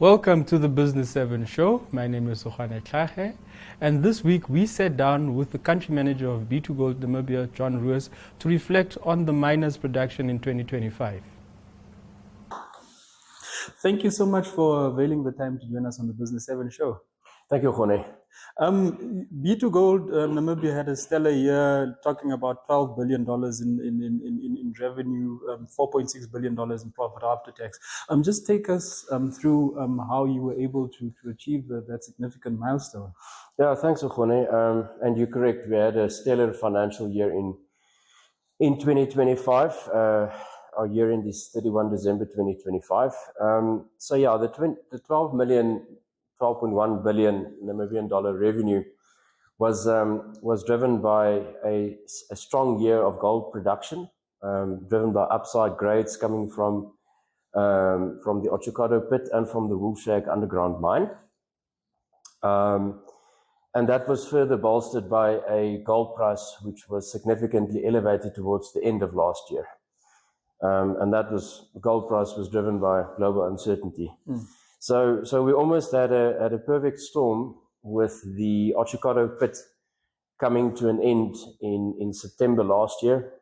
Welcome to the Business 7 show. My name is Sohane Klahe, and this week we sat down with the country manager of B2Gold Namibia, John Roos, to reflect on the miners' production in 2025. Thank you so much for availing the time to join us on the Business 7 show. Thank you, Khone. B2Gold Namibia had a stellar year, talking about $12 billion in revenue, $4.6 billion in profit after tax. Just take us through how you were able to achieve that significant milestone. Yeah, thanks, Khone. And you're correct, we had a stellar financial year in 2025. Our year end is 31 December 2025. So yeah, the 12.1 billion Namibian dollar revenue was driven by a strong year of gold production, driven by upside grades coming from the Otjikoto pit and from the Woolshag underground mine. And that was further bolstered by a gold price which was significantly elevated towards the end of last year. And the gold price was driven by global uncertainty. So we almost had a perfect storm with the Otjikoto pit coming to an end in September last year.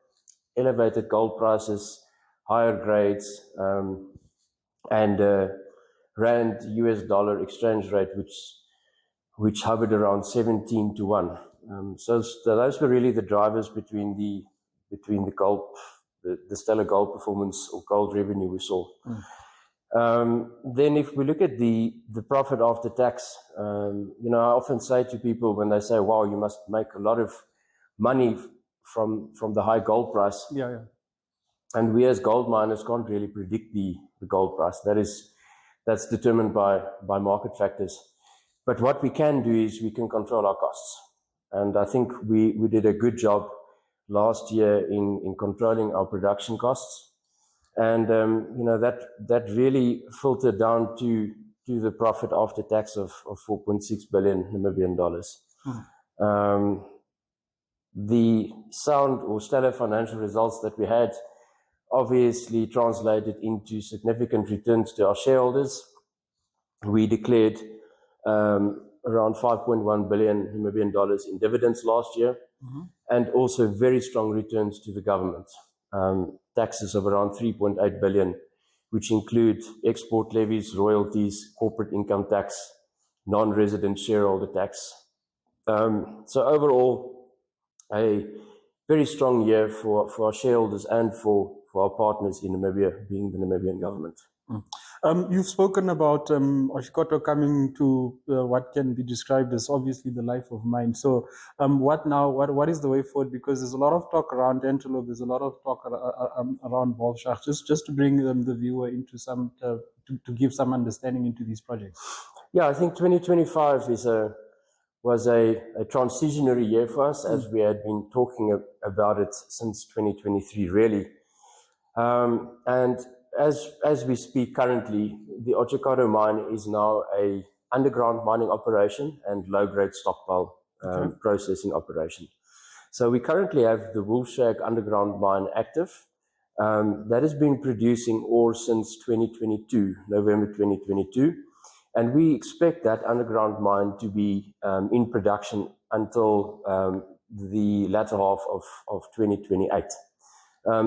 Elevated gold prices, higher grades, and rand US dollar exchange rate which hovered around 17 to 1. So those were really the drivers between the gold, the stellar gold performance or gold revenue we saw. Then if we look at the profit after tax, I often say to people when they say, wow, you must make a lot of money from the high gold price. Yeah. And we as gold miners can't really predict the gold price. That's determined by market factors. But what we can do is we can control our costs. And I think we did a good job last year in controlling our production costs. And, that really filtered down to the profit after tax of 4.6 billion Namibian dollars. The sound or stellar financial results that we had obviously translated into significant returns to our shareholders. We declared around 5.1 billion Namibian dollars in dividends last year, and also very strong returns to the government. Taxes of around 3.8 billion, which include export levies, royalties, corporate income tax, non-resident shareholder tax. So overall, a very strong year for our shareholders and for our partners in Namibia, being the Namibian government. You've spoken about Otjikoto coming to what can be described as obviously the life of mine. So what now? What is the way forward? Because there's a lot of talk around Antelope, there's a lot of talk around Wolfshark, just to bring the viewer into some, to give some understanding into these projects. Yeah, I think 2025 was a transitionary year for us, as we had been talking about it since 2023, really. And as we speak currently, the Otjikoto mine is now a underground mining operation and low-grade stockpile processing operation. So we currently have the Woolshag underground mine active. That has been producing ore since 2022, November 2022. And we expect that underground mine to be in production until the latter half of 2028.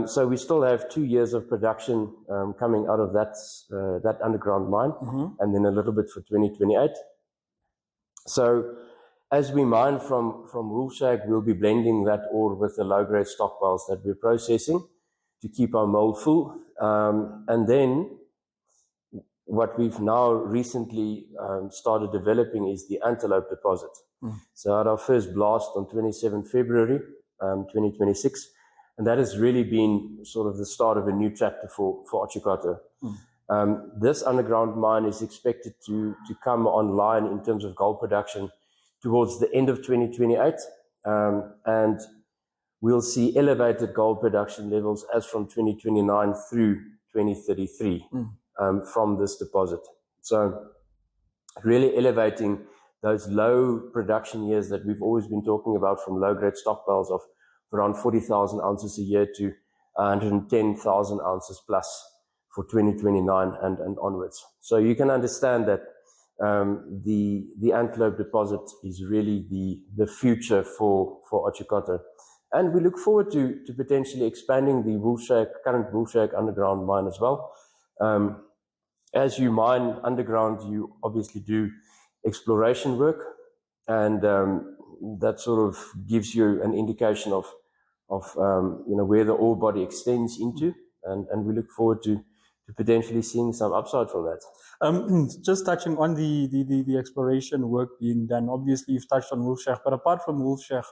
So we still have 2 years of production coming out of that underground mine, and then a little bit for 2028. So as we mine from Woolshag, we'll be blending that ore with the low-grade stockpiles that we're processing to keep our mill full. And then what we've now recently started developing is the Antelope deposit. So at our first blast on 27 February 2026, and that has really been sort of the start of a new chapter for Otjikoto. This underground mine is expected to come online in terms of gold production towards the end of 2028. And we'll see elevated gold production levels as from 2029 through 2033 from this deposit. So really elevating those low production years that we've always been talking about, from low-grade stockpiles of around 40,000 ounces a year to 110,000 ounces plus for 2029 and onwards. So you can understand that the antelope deposit is really the future for Otjikoto. And we look forward to potentially expanding the current Bullshag underground mine as well. As you mine underground, you obviously do exploration work, and that sort of gives you an indication of where the ore body extends into, and we look forward to potentially seeing some upside from that. Just touching on the exploration work being done. Obviously, you've touched on Wolfshag, but apart from Wolfshag,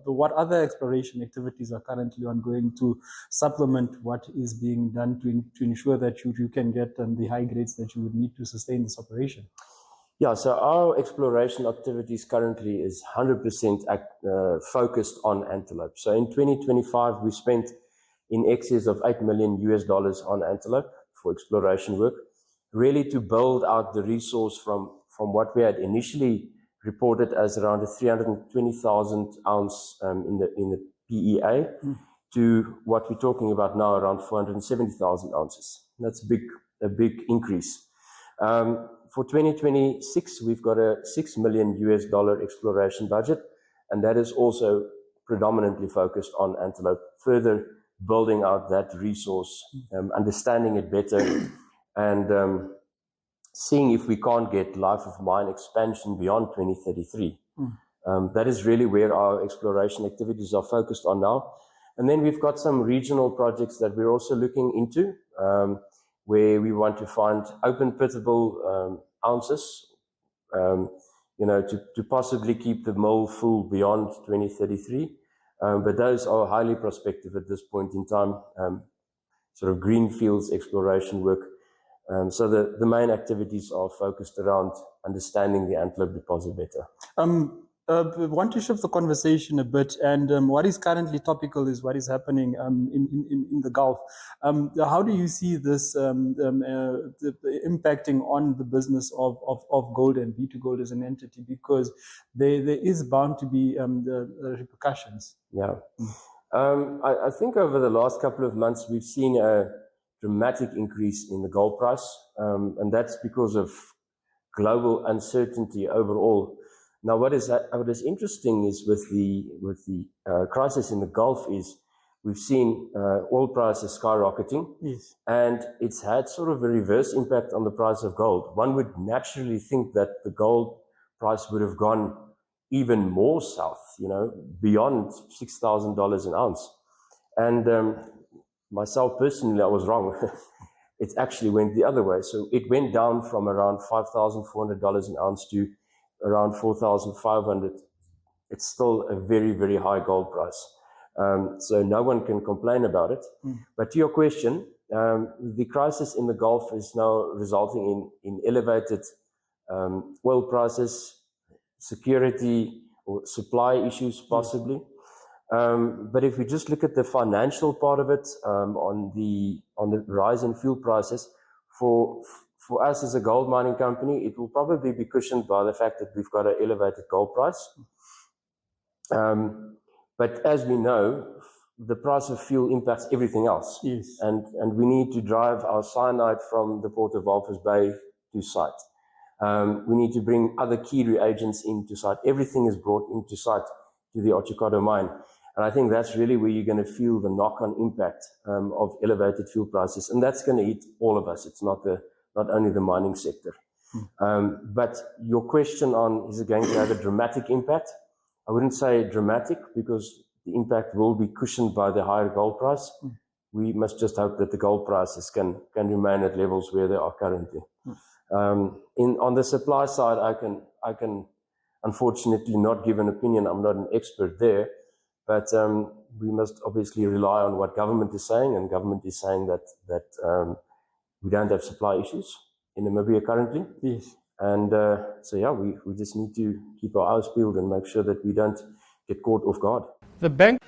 what other exploration activities are currently ongoing to supplement what is being done to ensure that you can get the high grades that you would need to sustain this operation? Yeah, so our exploration activities currently is 100% focused on antelope. So in 2025, we spent in excess of $8 million on antelope for exploration work, really to build out the resource from what we had initially reported as around a 320,000 ounce in the PEA to what we're talking about now, around 470,000 ounces. That's a big increase. For 2026, we've got a $6 million exploration budget, and that is also predominantly focused on antelope, further building out that resource, understanding it better, and seeing if we can't get life of mine expansion beyond 2033. That is really where our exploration activities are focused on now. And then we've got some regional projects that we're also looking into, where we want to find open pitable ounces, to possibly keep the mill full beyond 2033. But those are highly prospective at this point in time, sort of greenfields exploration work. So the main activities are focused around understanding the antelope deposit better. We want to shift the conversation a bit, and what is currently topical is what is happening in the Gulf. How do you see this impacting on the business of gold and B2Gold as an entity? Because there is bound to be the repercussions. Yeah. I think over the last couple of months, we've seen a dramatic increase in the gold price, and that's because of global uncertainty overall. Now, what is interesting is with the crisis in the Gulf is we've seen oil prices skyrocketing, yes, and it's had sort of a reverse impact on the price of gold. One would naturally think that the gold price would have gone even more south, beyond $6,000 an ounce. And myself personally, I was wrong. It actually went the other way. So it went down from around $5,400 an ounce to around 4,500. It's still a very, very high gold price. So no one can complain about it. But to your question, the crisis in the Gulf is now resulting in elevated oil prices, security or supply issues possibly. But if we just look at the financial part of it, on the rise in fuel prices, for us as a gold mining company, it will probably be cushioned by the fact that we've got an elevated gold price. But as we know, the price of fuel impacts everything else. Yes. And we need to drive our cyanide from the port of Walvis Bay to site. We need to bring other key reagents into site. Everything is brought into site to the Otjikoto mine. And I think that's really where you're going to feel the knock-on impact of elevated fuel prices. And that's going to hit all of us. It's not only the mining sector. But your question on, is it going to have a dramatic impact? I wouldn't say dramatic, because the impact will be cushioned by the higher gold price. We must just hope that the gold prices can remain at levels where they are currently. On the supply side, I can unfortunately not give an opinion. I'm not an expert there, but we must obviously rely on what government is saying, and government is saying that we don't have supply issues in Namibia currently. Yes. And we just need to keep our eyes peeled and make sure that we don't get caught off guard. The bank.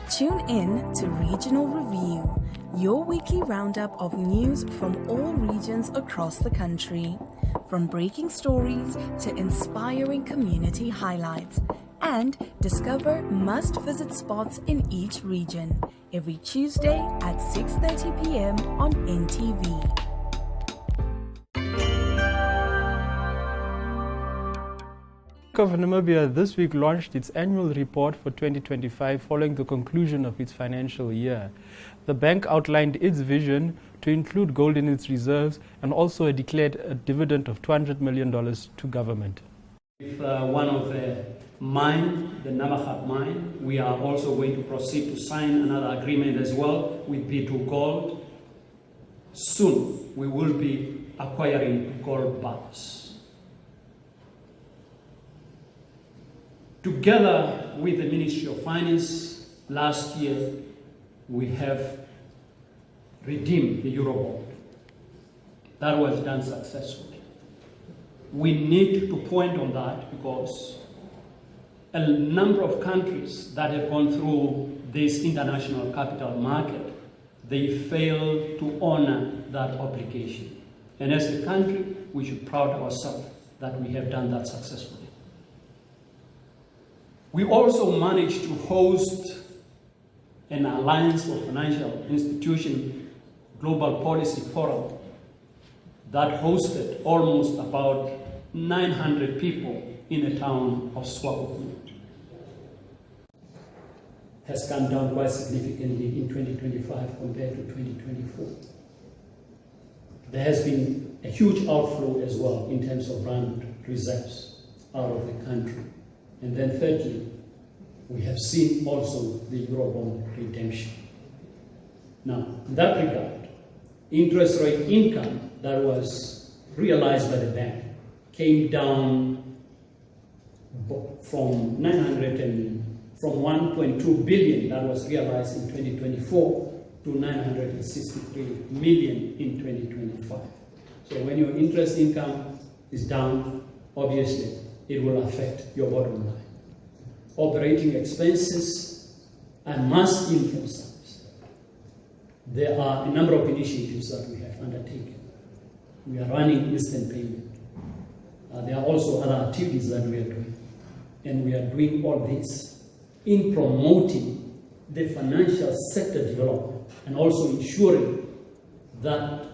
Tune in to Regional Review, your weekly roundup of news from all regions across the country. from breaking stories to inspiring community highlights, and discover must-visit spots in each region every Tuesday at 6:30 p.m. on NTV. Bank of Namibia this week launched its annual report for 2025 following the conclusion of its financial year. The bank outlined its vision to include gold in its reserves and also declared a dividend of $200 million to government. With one of the mine, the Namahat mine, we are also going to proceed to sign another agreement as well with B2Gold. Soon we will be acquiring gold bars. Together with the Ministry of Finance, last year we have redeemed the Eurobond. That was done successfully. We need to point on that because a number of countries that have gone through this international capital market, they fail to honor that obligation. And as a country, we should proud ourselves that we have done that successfully. We also managed to host an Alliance for Financial Institution Global Policy Forum that hosted almost about 900 people in the town of Swakopmund. Has come down quite significantly in 2025 compared to 2024. There has been a huge outflow as well in terms of rand reserves out of the country. And then thirdly, we have seen also the Eurobond redemption. Now, in that regard, interest rate income that was realized by the bank came down from 1.2 billion that was realized in 2024 to 963 million in 2025. So when your interest income is down, obviously, it will affect your bottom line. Operating expenses, I must emphasize, there are a number of initiatives that we have undertaken. We are running instant payment. There are also other activities that we are doing. And we are doing all this in promoting the financial sector development and also ensuring that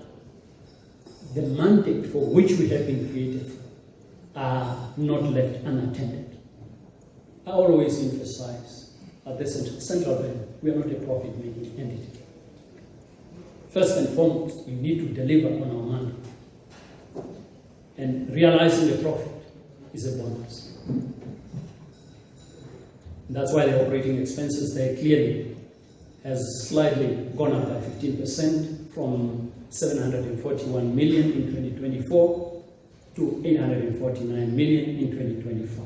the mandate for which we have been created are not left unattended. I always emphasize at the central bank, we are not a profit-making entity. First and foremost, we need to deliver on our mandate. And realizing the profit is a bonus. That's why the operating expenses there clearly has slightly gone up by 15% from 741 million in 2024 to 849 million in 2025.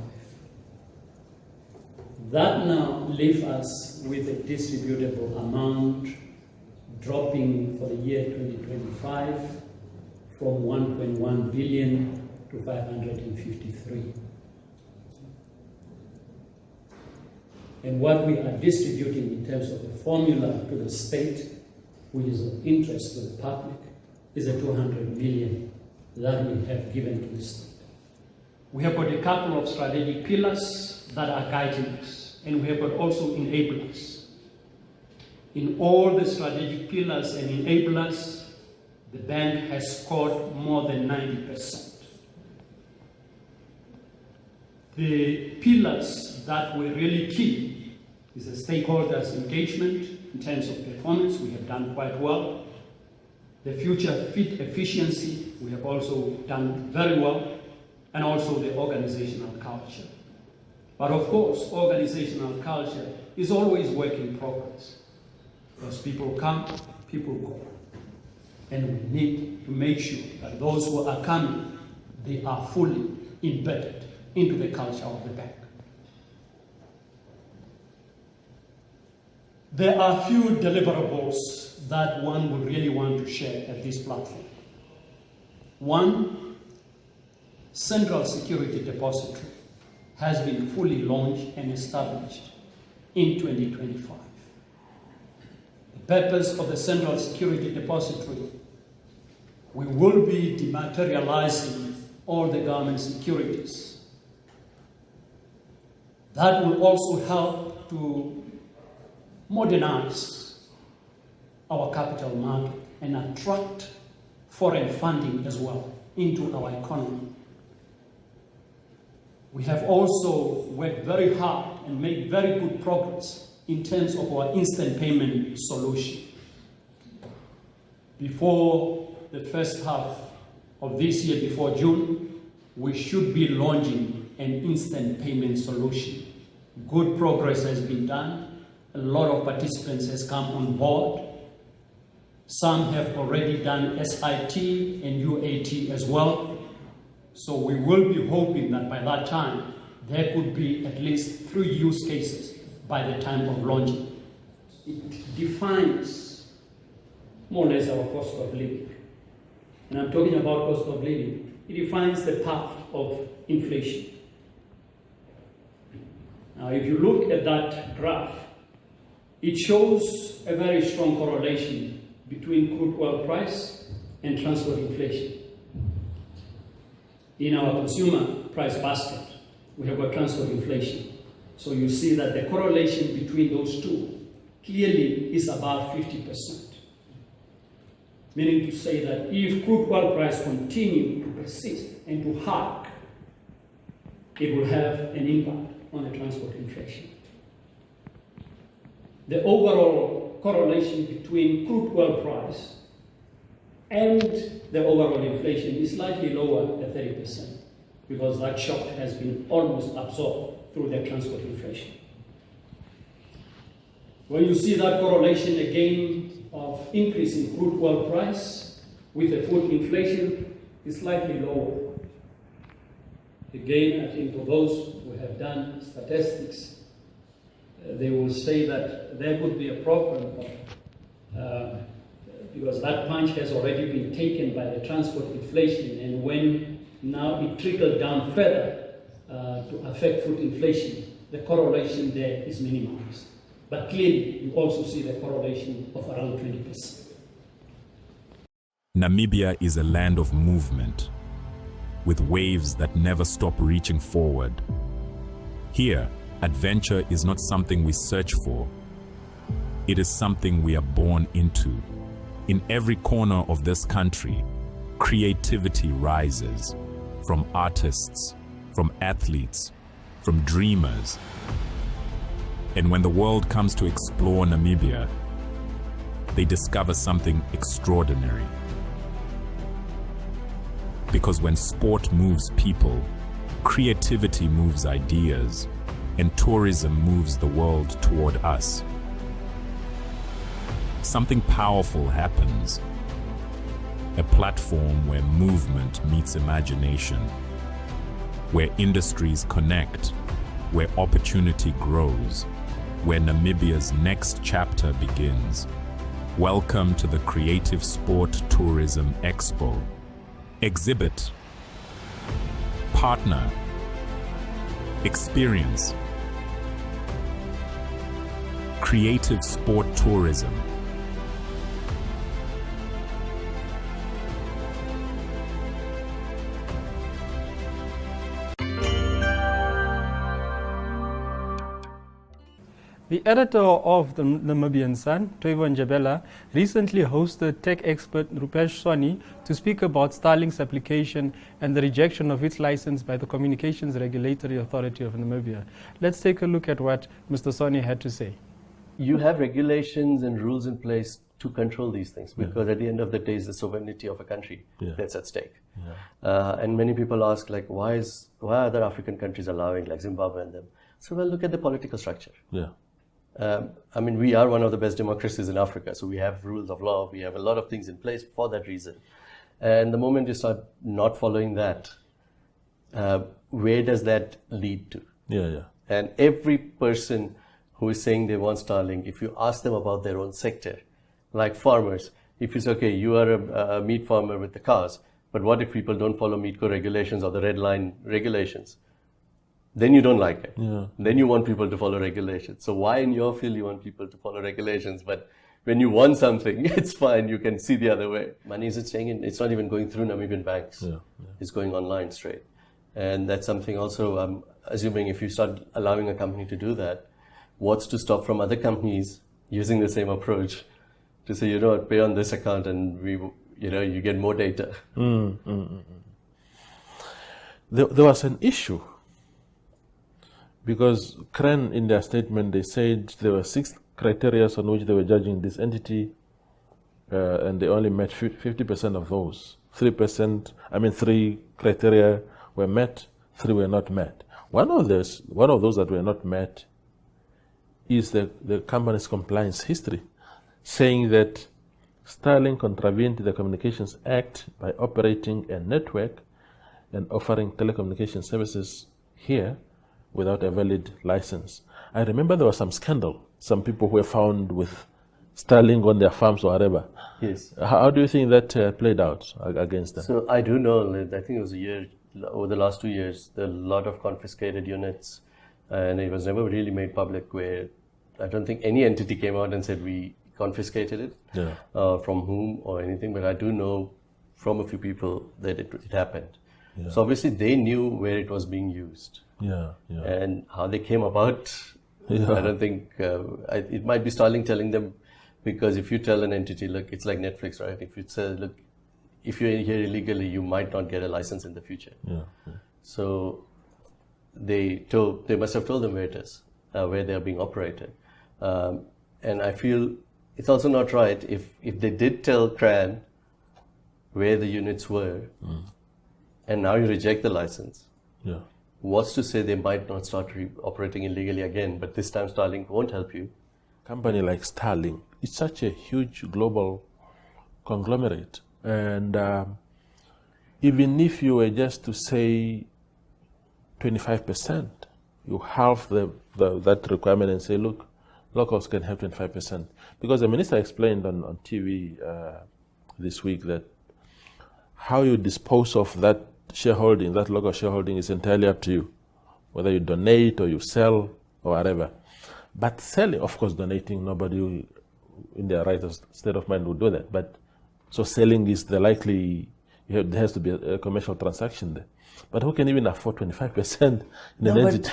That now leaves us with a distributable amount dropping for the year 2025 from 1.1 billion to 553. And what we are distributing in terms of the formula to the state, which is of interest to the public, is a 200 million that we have given to the state. We have got a couple of strategic pillars that are guiding us, and we have got also enablers. In all the strategic pillars and enablers, the bank has scored more than 90%. The pillars that were really key is the stakeholders' engagement in terms of performance. We have done quite well. The future fit efficiency, we have also done very well, and also the organizational culture. But of course, organizational culture is always work in progress. Because people come, people go. And we need to make sure that those who are coming, they are fully embedded into the culture of the bank. There are few deliverables that one would really want to share at this platform. One, Central Security Depository has been fully launched and established in 2025. The purpose of the Central Security Depository, we will be dematerializing all the government securities. That will also help to modernize our capital market and attract foreign funding as well into our economy. We have also worked very hard and made very good progress in terms of our instant payment solution. Before the first half of this year, before June, we should be launching an instant payment solution. Good progress has been done. A lot of participants has come on board. Some have already done SIT and UAT as well. So we will be hoping that by that time, there could be at least 3 use cases by the time of launching. It defines more or less our cost of living. And I'm talking about cost of living. It defines the path of inflation. Now, if you look at that graph, it shows a very strong correlation between crude oil price and transport inflation. In our consumer price basket, we have got transport inflation. So you see that the correlation between those two clearly is above 50%. Meaning to say that if crude oil price continue to persist and to hike, it will have an impact on the transport inflation. The overall correlation between crude oil price and the overall inflation is slightly lower at 30% because that shock has been almost absorbed through the transport inflation. When you see that correlation again of increase in crude oil price with the food inflation is slightly lower. Again, I think for those who have done statistics, they will say that there could be a problem because that punch has already been taken by the transport inflation, and when now it trickled down further to affect food inflation, the correlation there is minimized. But clearly, you also see the correlation of around 20%. Namibia is a land of movement, with waves that never stop reaching forward. Here, adventure is not something we search for. It is something we are born into. In every corner of this country, creativity rises, from artists, from athletes, from dreamers. And when the world comes to explore Namibia, they discover something extraordinary. Because when sport moves people, creativity moves ideas, and tourism moves the world toward us. Something powerful happens. A platform where movement meets imagination, where industries connect, where opportunity grows, where Namibia's next chapter begins. Welcome to the Creative Sport Tourism Expo. Exhibit, partner, experience. Creative Sport Tourism. The editor of the Namibian Sun, Toivo Njabela, recently hosted tech expert Rupesh Soni to speak about Starlink's application and the rejection of its license by the Communications Regulatory Authority of Namibia. Let's take a look at what Mr. Soni had to say. You have regulations and rules in place to control these things because at the end of the day, it's the sovereignty of a country that's at stake. And many people ask, like, why are other African countries allowing, like Zimbabwe and them? So, well, look at the political structure. I mean, we are one of the best democracies in Africa, so we have rules of law, we have a lot of things in place for that reason. And the moment you start not following that, where does that lead to? And every person who is saying they want Starlink, if you ask them about their own sector, like farmers, if you say, okay, you are a meat farmer with the cows, but what if people don't follow meat regulations or the red line regulations? Then you don't like it. Then you want people to follow regulations. So why in your field you want people to follow regulations, but when you want something, it's fine. You can see the other way. Money isn't staying in. It's not even going through Namibian banks. It's going online straight. And that's something also, I'm assuming if you start allowing a company to do that, what's to stop from other companies using the same approach to say, you know what, pay on this account and you get more data. There was an issue because CRAN in their statement, they said there were 6 criteria on which they were judging this entity, and they only met 50% of those. 3 criteria were met, 3 were not met. One of those that were not met is the company's compliance history, saying that Sterling contravened the Communications Act by operating a network and offering telecommunication services here without a valid license. I remember there was some scandal. Some people were found with Sterling on their farms or whatever. Yes. How do you think that played out against them? So I do know, I think it was a year, over the last 2 years, there are a lot of confiscated units, and it was never really made public, where I don't think any entity came out and said we confiscated it, from whom or anything, but I do know from a few people that it happened. So obviously they knew where it was being used. And how they came about, I don't think, it might be Starlink telling them, because if you tell an entity, look, it's like Netflix, right? If you say, look, if you're here illegally, you might not get a license in the future. So they must have told them where it is, where they're being operated. And I feel it's also not right if they did tell CRAN where the units were, and now you reject the license. What's to say they might not start operating illegally again, but this time Starlink won't help you? Company like Starlink, it's such a huge global conglomerate. And even if you were just to say 25%, you halve that requirement and say, look, locals can have 25%. Because the minister explained on TV this week that how you dispose of that shareholding, that local shareholding, is entirely up to you, whether you donate or you sell or whatever. But selling, of course, donating, nobody in their right state of mind would do that. But so selling is the likely, there has to be a commercial transaction there. But who can even afford 25% in an entity?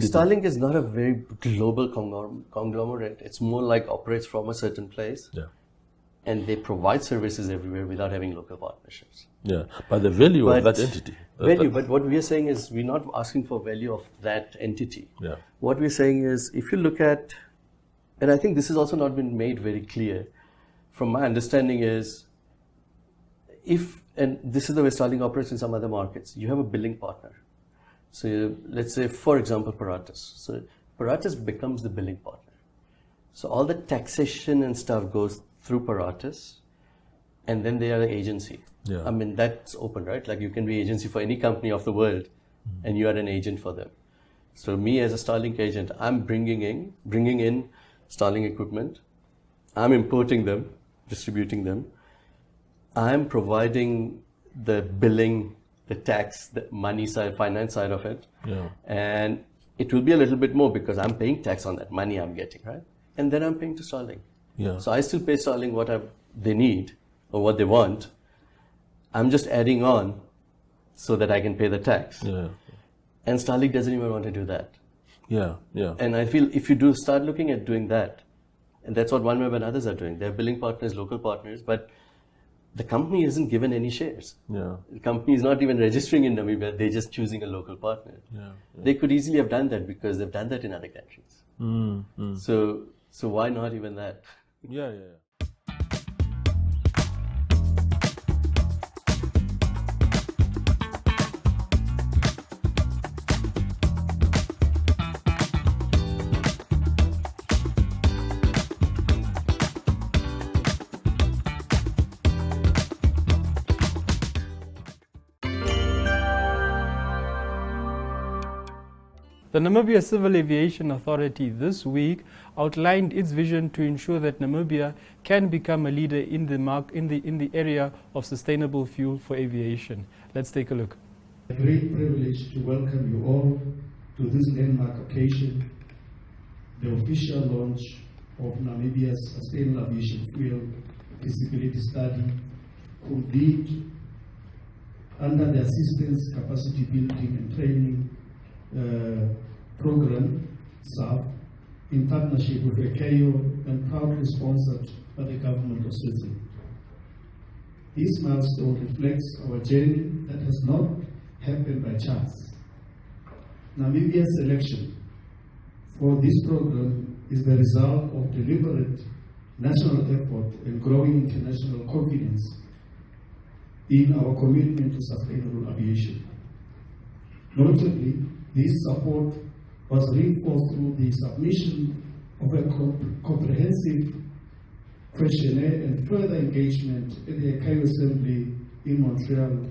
Starlink is not a very global conglomerate. It's more like operates from a certain place. And they provide services everywhere without having local partnerships. But the value of that entity. But what we are saying is we're not asking for value of that entity. What we're saying is, if you look at, and I think this has also not been made very clear, from my understanding is, and this is the way Starlink operates in some other markets, you have a billing partner. So let's say, for example, Paratus. So Paratus becomes the billing partner. So all the taxation and stuff goes through Paratus, and then they are the agency. I mean, that's open, right? Like you can be agency for any company of the world, and you are an agent for them. So me as a Starlink agent, I'm bringing in Starlink equipment. I'm importing them, distributing them. I'm providing the billing, the tax, the money side, finance side of it. And it will be a little bit more because I'm paying tax on that money I'm getting, right? And then I'm paying to Starlink. So I still pay Starlink what they need or what they want. I'm just adding on so that I can pay the tax. And Starlink doesn't even want to do that. And I feel if you do start looking at doing that, and that's what OneWeb and others are doing. They're billing partners, local partners, but the company isn't given any shares. The company is not even registering in Namibia. They're just choosing a local partner. They could easily have done that because they've done that in other countries. So why not even that? The Namibia Civil Aviation Authority this week outlined its vision to ensure that Namibia can become a leader in the area of sustainable fuel for aviation. Let's take a look. A great privilege to welcome you all to this landmark occasion, the official launch of Namibia's sustainable aviation fuel feasibility study could lead under the Assistance Capacity Building and Training Program, SAP, in partnership with ICAO and proudly sponsored by the government of Switzerland. This milestone reflects our journey that has not happened by chance. Namibia's selection for this program is the result of deliberate national effort and growing international confidence in our commitment to sustainable aviation. Notably, this support was reinforced through the submission of a comprehensive questionnaire and further engagement at the ICAO Assembly in Montreal,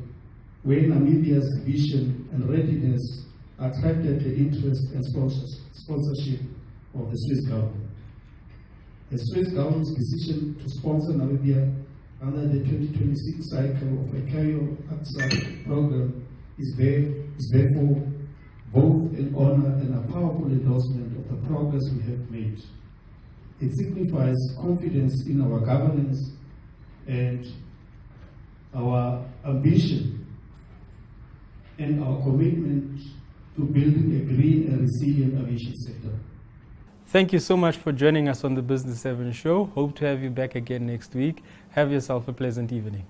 where Namibia's vision and readiness attracted the interest and sponsorship of the Swiss government. The Swiss government's decision to sponsor Namibia under the 2026 cycle of ICAO AXA program is therefore both an honor and a powerful endorsement of the progress we have made. It signifies confidence in our governance and our ambition and our commitment to building a green and resilient aviation sector. Thank you so much for joining us on the Business 7 show. Hope to have you back again next week. Have yourself a pleasant evening.